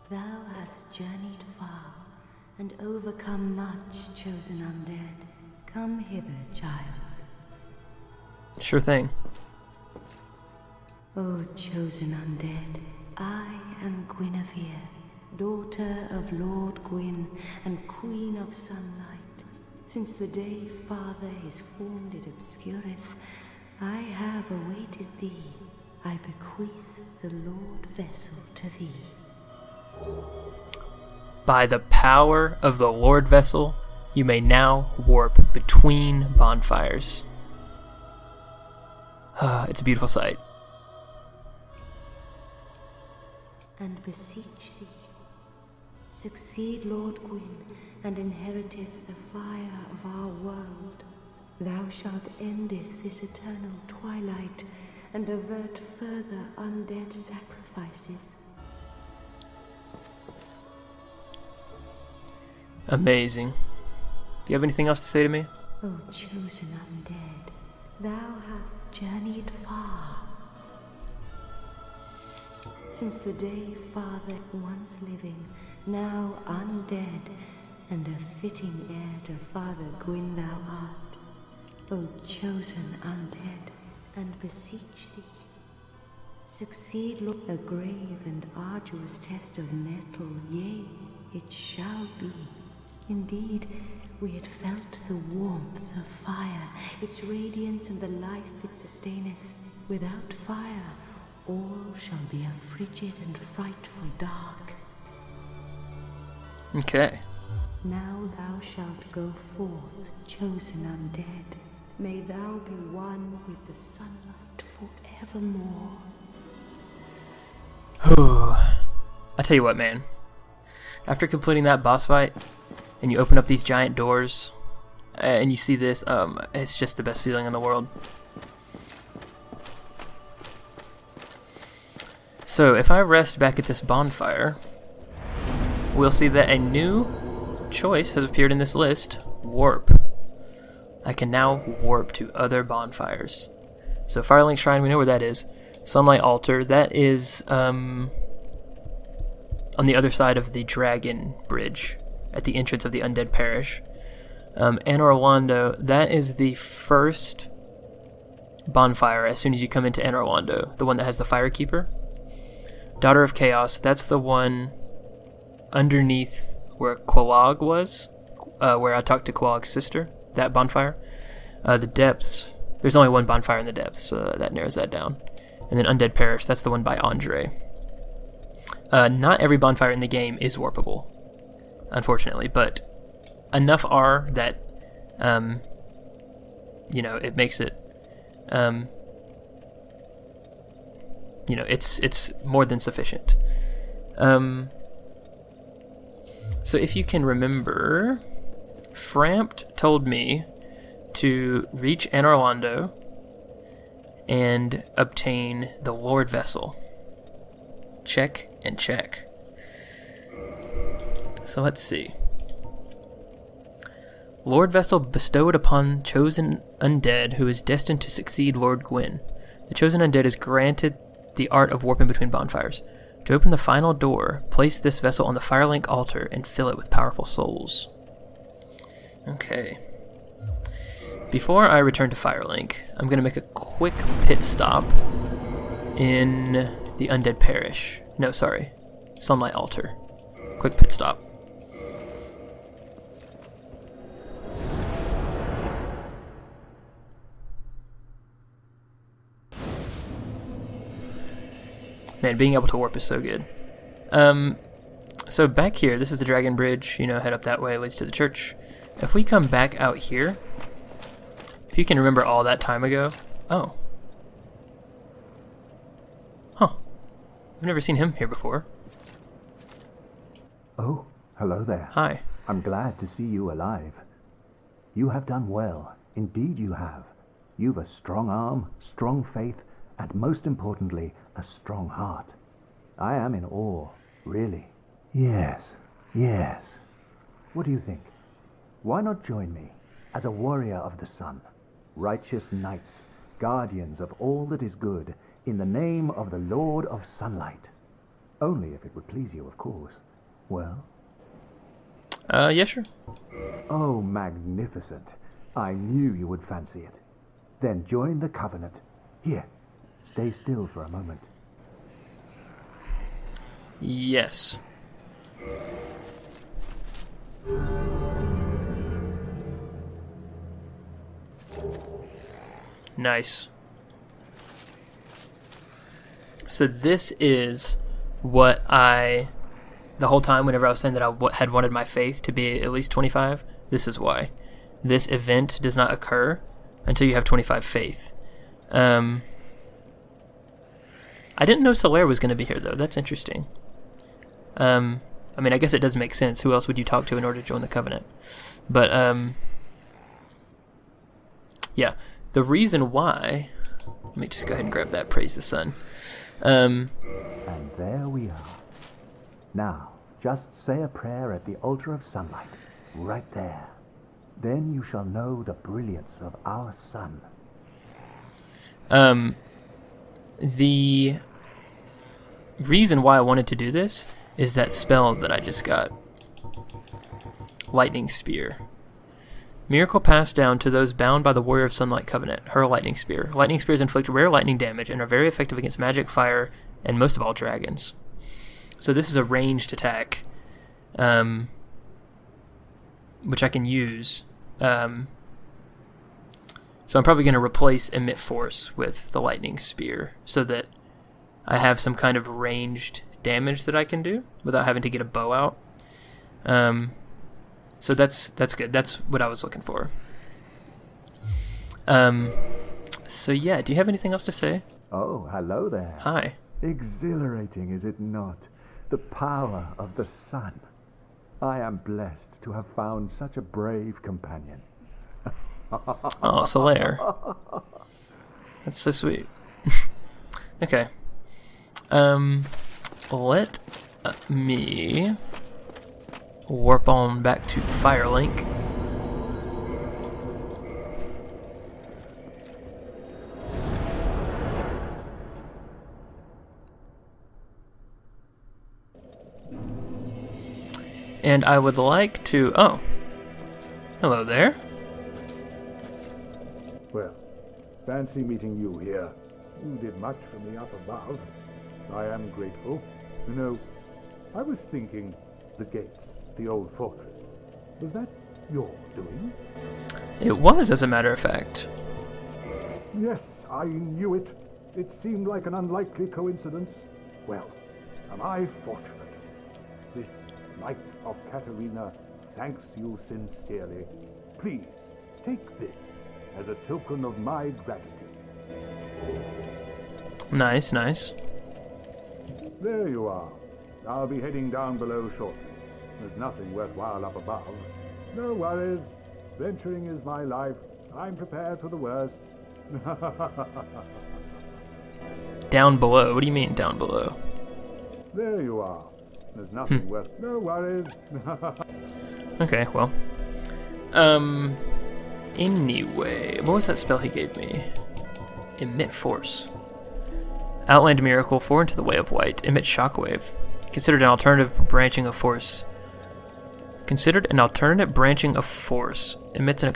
Thou hast journeyed far, and overcome much, chosen undead. Come hither, child. Sure thing. O chosen undead, I am Guinevere, daughter of Lord Gwyn and Queen of Sunlight. Since the day Father his form did obscureth, I have awaited thee. I bequeath the Lord Vessel to thee. By the power of the Lord Vessel, you may now warp between bonfires. It's a beautiful sight. And beseech thee, succeed Lord Gwyn, and inheriteth the fire of our world. Thou shalt endeth this eternal twilight, and avert further undead sacrifices. Amazing. Do you have anything else to say to me? O chosen undead, thou hast journeyed far. Since the day Father once living, now undead, and a fitting heir to Father Gwyn thou art. O chosen undead, and beseech thee, succeed Lord. A grave and arduous test of metal, yea, it shall be. Indeed, we had felt the warmth of fire, its radiance and the life it sustaineth. Without fire, all shall be a frigid and frightful dark. Okay. Now thou shalt go forth, chosen undead. May thou be one with the sunlight forevermore. I tell you what, man. After completing that boss fight, and you open up these giant doors, and you see this, it's just the best feeling in the world. So, if I rest back at this bonfire, we'll see that a new choice has appeared in this list, Warp. I can now warp to other bonfires. So, Firelink Shrine, we know where that is. Sunlight Altar, that is on the other side of the Dragon Bridge, at the entrance of the Undead Parish. Anor Londo, that is the first bonfire as soon as you come into Anor Londo, the one that has the Firekeeper. Daughter of Chaos, that's the one underneath where Quelaag was, where I talked to Quelaag's sister, that bonfire. The Depths, there's only one bonfire in the Depths, so that narrows that down. And then Undead Parish, that's the one by Andre. Not every bonfire in the game is warpable, unfortunately, but enough are that, it makes it, it's more than sufficient. So if you can remember, Frampt told me to reach Anor Londo and obtain the Lord Vessel. Check and check. So let's see. Lord Vessel bestowed upon chosen undead who is destined to succeed Lord Gwyn. The chosen undead is granted the art of warping between bonfires. To open the final door, place this vessel on the Firelink altar and fill it with powerful souls. Okay. Before I return to Firelink, I'm going to make a quick pit stop in the Undead Parish. No, sorry. Sunlight Altar. Quick pit stop. Man, being able to warp is so good. So back here, this is the Dragon Bridge. Head up that way, leads to the church. If we come back out here, if you can remember all that time ago... Oh. Huh. I've never seen him here before. Oh, hello there. Hi. I'm glad to see you alive. You have done well. Indeed you have. You've a strong arm, strong faith, and most importantly, a strong heart. I am in awe, really. Yes. What do you think? Why not join me as a warrior of the sun, righteous knights, guardians of all that is good, in the name of the Lord of Sunlight? Only if it would please you, of course. Well? Yeah, sure. Oh, magnificent. I knew you would fancy it. Then join the Covenant. Here, stay still for a moment. Yes. Nice. So this is what the whole time whenever I was saying that I had wanted my faith to be at least 25, this is why. This event does not occur until you have 25 faith. I didn't know Solaire was going to be here, though. That's interesting. I mean, I guess it does make sense. Who else would you talk to in order to join the Covenant? But, yeah. The reason why... Let me just go ahead and grab that. Praise the sun. And there we are. Now, just say a prayer at the altar of sunlight, right there. Then you shall know the brilliance of our sun. The reason why I wanted to do this is that spell that I just got. Lightning Spear. Miracle passed down to those bound by the Warrior of Sunlight Covenant, her Lightning Spear. Lightning Spears inflict rare lightning damage and are very effective against magic, fire, and most of all, dragons. So this is a ranged attack, which I can use. So I'm probably going to replace Emit Force with the Lightning Spear so that I have some kind of ranged damage that I can do without having to get a bow out. So that's good. That's what I was looking for. So yeah, do you have anything else to say? Oh, hello there. Hi. Exhilarating, is it not? The power of the sun. I am blessed to have found such a brave companion. Oh, Solaire. That's so sweet. Okay. Let me warp on back to Firelink. And I would like to... Oh. Hello there. Well, fancy meeting you here. You did much for me up above. I am grateful. You know, I was thinking the gates, the old fortress. Was that your doing? It was, as a matter of fact. Yes, I knew it. It seemed like an unlikely coincidence. Well, am I fortunate? This Knight of Katarina thanks you sincerely. Please, take this as a token of my gratitude. Nice, nice. There you are. I'll be heading down below shortly. There's nothing worthwhile up above. No worries. Venturing is my life. I'm prepared for the worst. Down below? What do you mean, down below? There you are. There's nothing worth... No worries. Okay, well. Anyway, what was that spell he gave me? Emit Force. Outland Miracle, 4 into the Way of White. Emit Shockwave. Considered an alternative branching of force. Considered an alternate branching of force. Emits an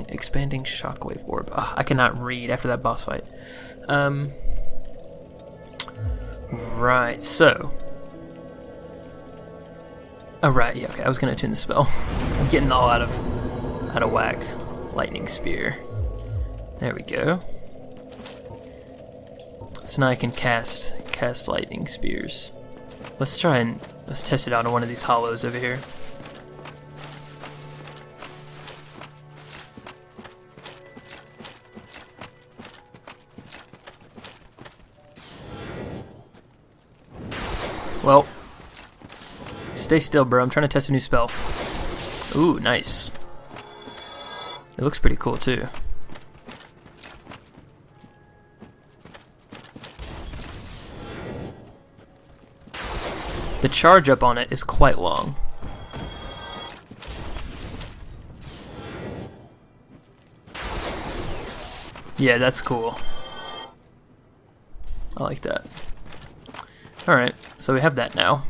expanding shockwave orb. Ugh, I cannot read after that boss fight. Right, so... Oh, right, yeah, okay, I was gonna tune the spell. I'm getting all out of whack. Lightning Spear. There we go. So now I can cast Lightning Spears. Let's test it out on one of these hollows over here. Well, stay still, bro. I'm trying to test a new spell. Ooh, nice. It looks pretty cool, too. The charge up on it is quite long. Yeah, that's cool. I like that. Alright, so we have that now.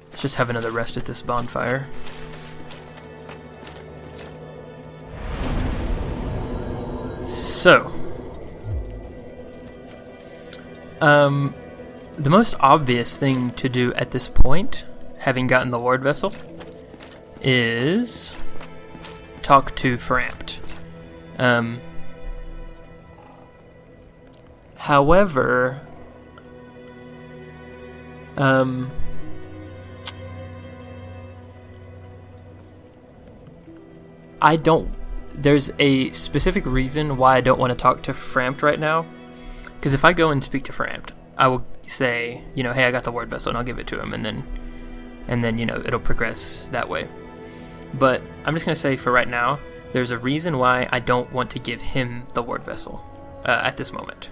Let's just have another rest at this bonfire. So, the most obvious thing to do at this point, having gotten the Ward Vessel, is talk to Frampt. However, there's a specific reason why I don't want to talk to Frampt right now. Because if I go and speak to Frampt, I will say, you know, hey, I got the Ward Vessel, and I'll give it to him, and then you know, it'll progress that way. But I'm just gonna say for right now, there's a reason why I don't want to give him the Ward Vessel at this moment.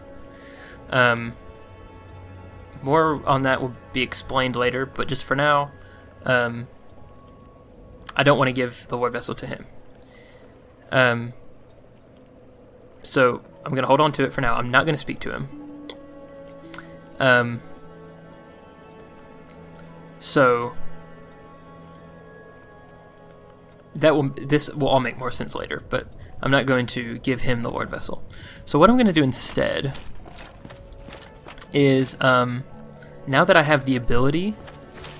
More on that will be explained later, but just for now, I don't want to give the Ward Vessel to him. So I'm going to hold on to it for now. I'm not going to speak to him. So this will all make more sense later, but I'm not going to give him the Ward Vessel. So what I'm going to do instead is, now that I have the ability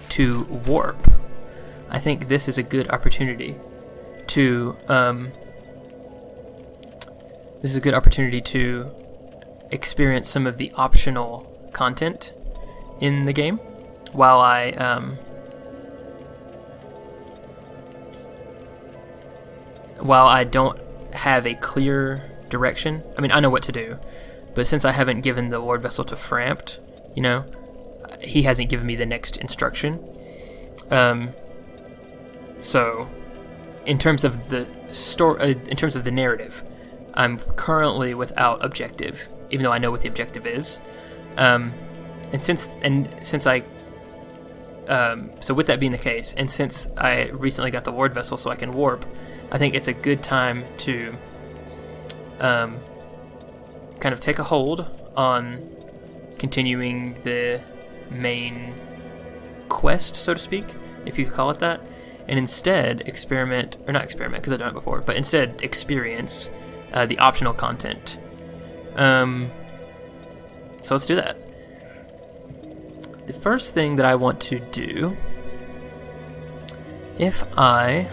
to warp, I think this is a good opportunity to experience some of the optional content in the game while I don't have a clear direction. I mean, I know what to do, but since I haven't given the Ward Vessel to Frampt, you know, he hasn't given me the next instruction. So in terms of the story, in terms of the narrative, I'm currently without objective, even though I know what the objective is. So with that being the case, and since I recently got the Ward Vessel so I can warp, I think it's a good time to kind of take a hold on continuing the main quest, so to speak, if you could call it that, and instead experience the optional content. So let's do that. The first thing that I want to do, if I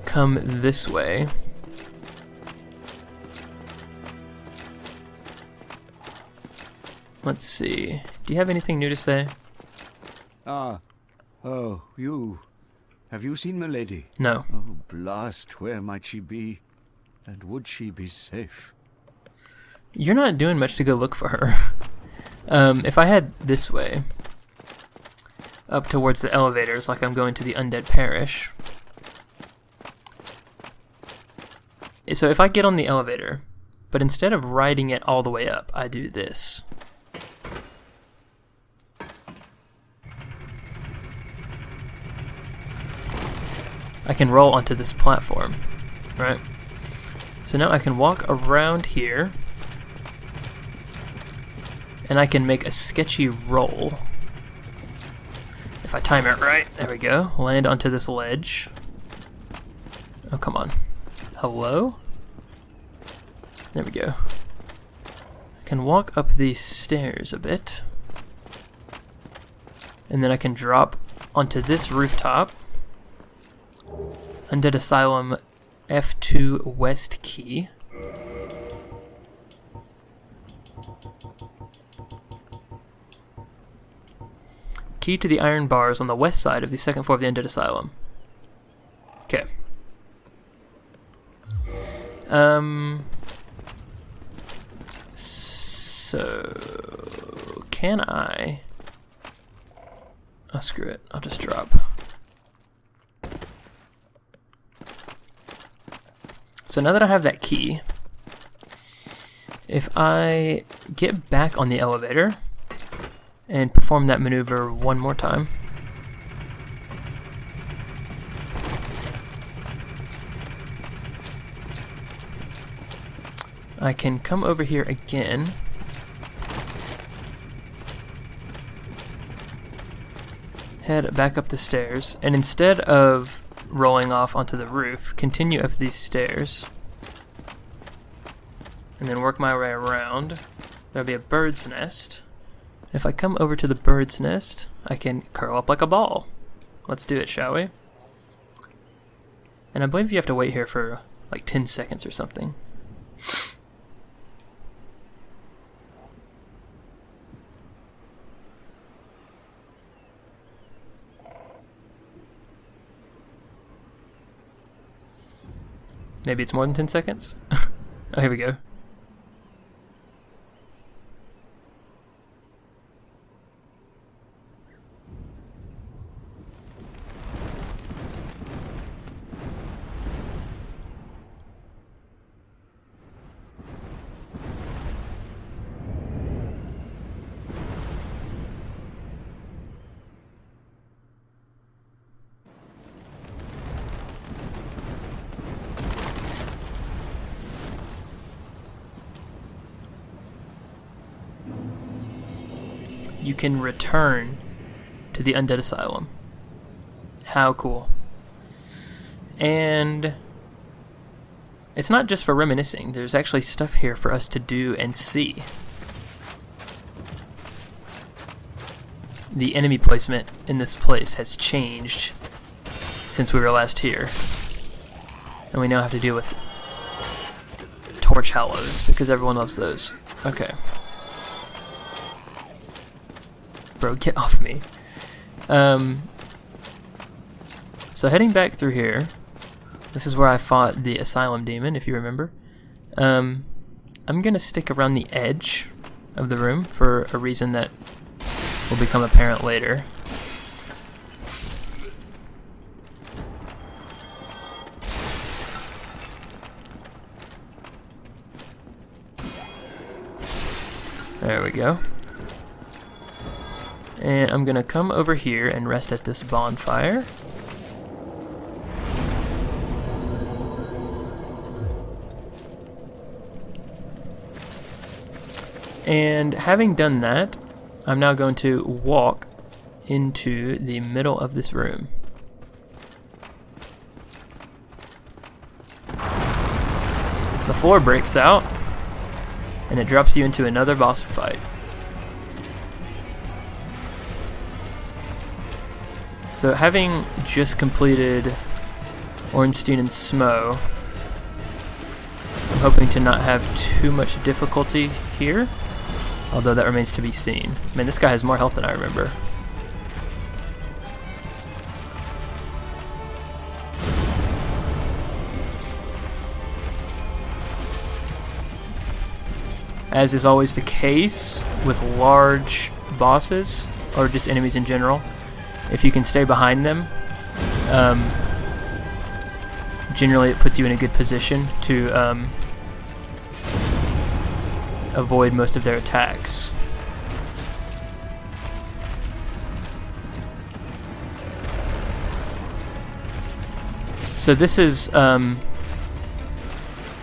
come this way, let's see. Do you have anything new to say? Oh, you. Have you seen Milady? No. Oh, blast, where might she be? And would she be safe? You're not doing much to go look for her. If I head this way, up towards the elevators, like I'm going to the Undead Parish. So if I get on the elevator, but instead of riding it all the way up, I do this. I can roll onto this platform, right? So now I can walk around here, and I can make a sketchy roll. If I time it right, there we go. Land onto this ledge. Oh, come on. Hello? There we go. I can walk up these stairs a bit, and then I can drop onto this rooftop. Undead Asylum F2 West Key. Key to the iron bars on the west side of the second floor of the Undead Asylum. Okay. So can I? Oh, screw it. I'll just drop. So now that I have that key, if I get back on the elevator and perform that maneuver one more time, I can come over here again. Head back up the stairs, and instead of rolling off onto the roof, continue up these stairs. And then work my way around. There'll be a bird's nest. If I come over to the bird's nest, I can curl up like a ball. Let's do it, shall we? And I believe you have to wait here for like 10 seconds or something. Maybe it's more than 10 seconds? Oh, here we go. You can return to the Undead Asylum. How cool. And it's not just for reminiscing. There's actually stuff here for us to do and see. The enemy placement in this place has changed since we were last here. And we now have to deal with Torch Hallows because everyone loves those. Okay. Bro, get off me. So heading back through here, this is where I fought the Asylum Demon, if you remember. I'm gonna stick around the edge of the room for a reason that will become apparent later. There we go. And I'm gonna come over here and rest at this bonfire. And having done that, I'm now going to walk into the middle of this room. The floor breaks out, and it drops you into another boss fight. So having just completed Ornstein and Smough, I'm hoping to not have too much difficulty here, although that remains to be seen. Man, this guy has more health than I remember. As is always the case with large bosses, or just enemies in general, if you can stay behind them, generally it puts you in a good position to avoid most of their attacks. So this is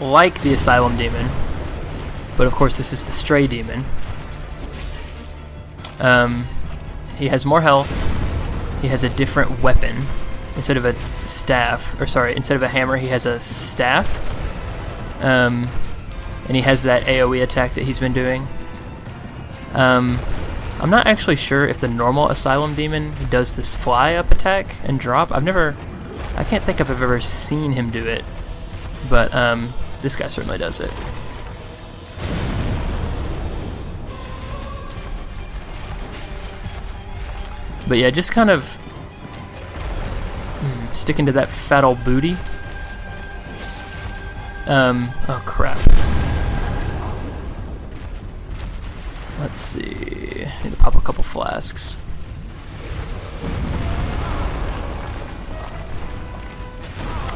like the Asylum Demon, but of course this is the Stray Demon. He has more health. He has a different weapon. Instead of a staff, or sorry, instead of a hammer, he has a staff. And he has that AoE attack that he's been doing. I'm not actually sure if the normal Asylum Demon does this fly up attack and drop. I can't think if I've ever seen him do it, but this guy certainly does it. But yeah, just kind of sticking to that fat old booty. Oh crap. Let's see. I need to pop a couple flasks.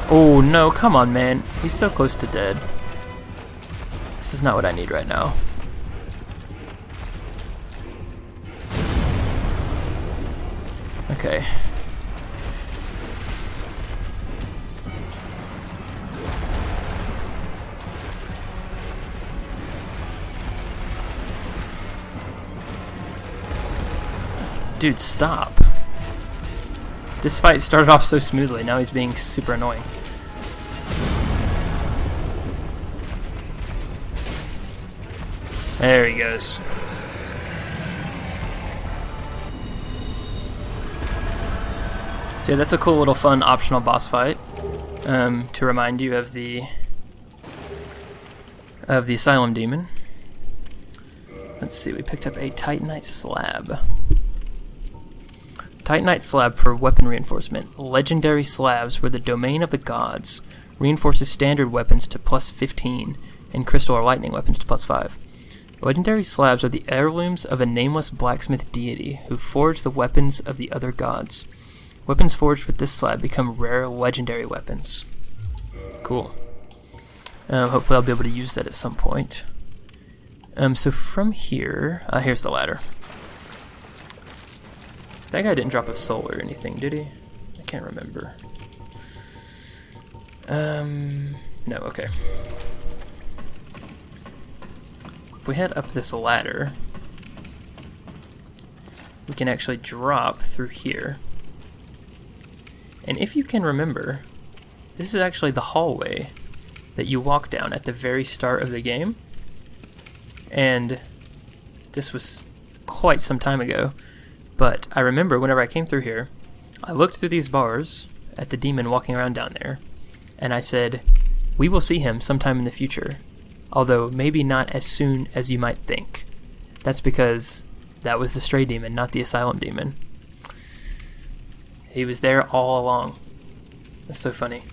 Oh no, come on, man. He's so close to dead. This is not what I need right now. Okay. Dude, stop. This fight started off so smoothly, now he's being super annoying. There he goes. So yeah, that's a cool little fun optional boss fight to remind you of the Asylum Demon. Let's see, we picked up a Titanite Slab. Titanite Slab for weapon reinforcement. Legendary slabs were the domain of the gods. Reinforces standard weapons to plus 15 and crystal or lightning weapons to plus 5. Legendary slabs are the heirlooms of a nameless blacksmith deity who forged the weapons of the other gods. Weapons forged with this slab become rare legendary weapons. Cool. Hopefully I'll be able to use that at some point. So from here, here's the ladder. That guy didn't drop a soul or anything, did he? I can't remember. No, okay. If we head up this ladder, we can actually drop through here. And if you can remember, this is actually the hallway that you walk down at the very start of the game. And this was quite some time ago, but I remember whenever I came through here, I looked through these bars at the demon walking around down there, and I said, we will see him sometime in the future, although maybe not as soon as you might think. That's because that was the stray demon, not the asylum demon. He was there all along. That's so funny.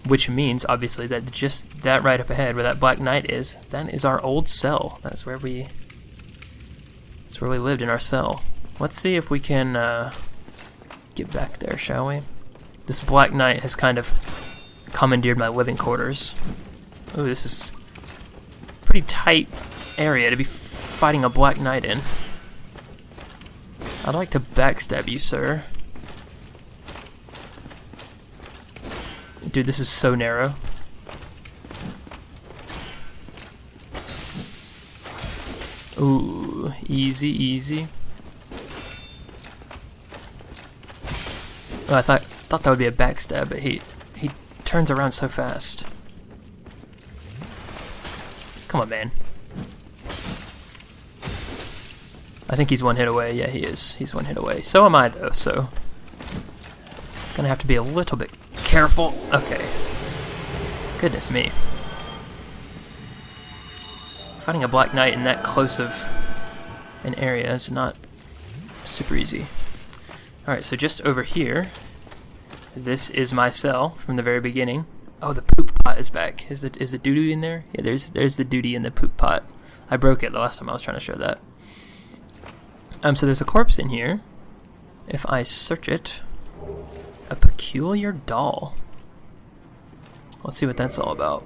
Which means, obviously, that just that right up ahead, where that Black Knight is, that is our old cell. That's where we lived, in our cell. Let's see if we can get back there, shall we? This Black Knight has kind of commandeered my living quarters. Oh, this is a pretty tight area to be fighting a Black Knight in. I'd like to backstab you, sir. Dude, this is so narrow. Ooh, easy, easy. Oh, I thought that would be a backstab, but he turns around so fast. Come on, man. I think he's one hit away. Yeah, he is. He's one hit away. So am I, though, so gonna have to be a little bit careful. Okay. Goodness me. Fighting a Black Knight in that close of an area is not super easy. Alright, so just over here, this is my cell from the very beginning. Oh, the poop pot is back. Is the doo-doo in there? Yeah, there's the doo-doo in the poop pot. I broke it the last time I was trying to show that. So there's a corpse in here. If I search it, a peculiar doll. Let's see what that's all about.